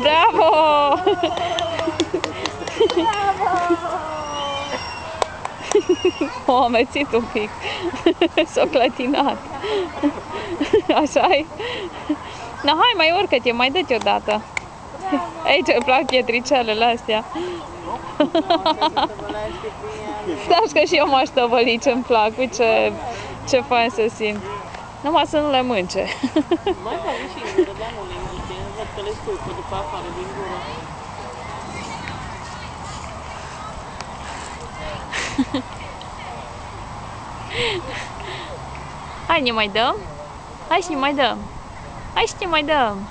Bravo! O amețit un pic. S-a clătinat. Așa-i? Na, hai, mai urcă-te, mai dă-te odată. Aici îmi plac pietricelele astea. Stai că și eu m-aș tăvăli ce-mi plac. Uite ce fain să simt. Numai să nu le mânce. Mai fac și în gură, dar nu le mânce. Văd că le scuipă după afară din gură. Hai, ne mai dăm? Hai și ne mai dăm. Hai și ne mai dăm.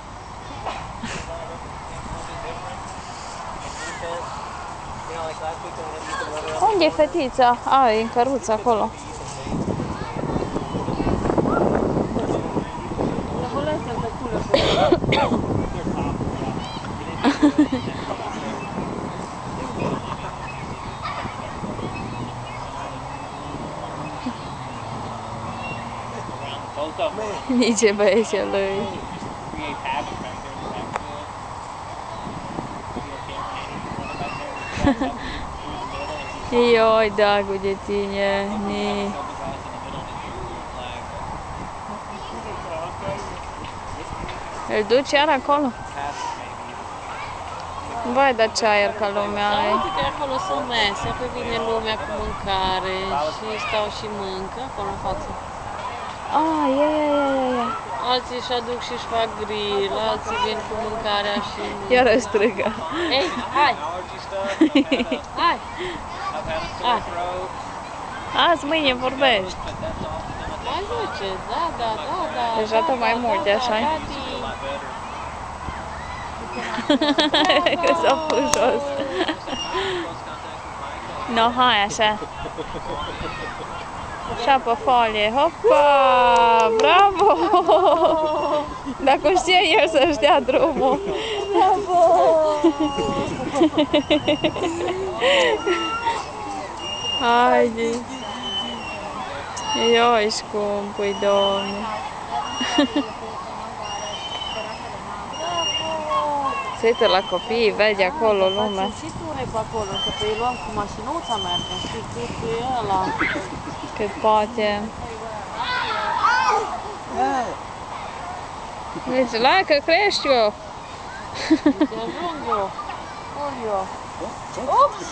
Unde e fetița? A, e în căruță acolo. Nici băieșelui. Ioi, dragul de tine, ni. Îl duci iar acolo? Vai, dar ce aer ca lumea ai. Uite, acolo sunt mese, pe vine lumea cu mâncare și stau și mâncă acolo în față. Ah, ia. Alții își aduc și își fac grill, alții vin cu mâncarea și... Iară strigă. Ei, hai! Hai! Hai! Azi, mâine vorbești. Mai duce, da. Deja tot mai multe, așa-i? Că s-a pus jos. No, hai, așa. Așa pe folie. Hopa! Bravo! Dacă știe el să-și dea drumul. Bravo! Haide! Ioi, scumpui, Doamne! Se uită la copii, vede acolo lumea. Și tu ai pe acolo, că pe ei luăm cu mașinuța merge, știi, tu e ăla. Cât poate. Deci, la că crești eu. Te ajung eu. Ori eu. Ups!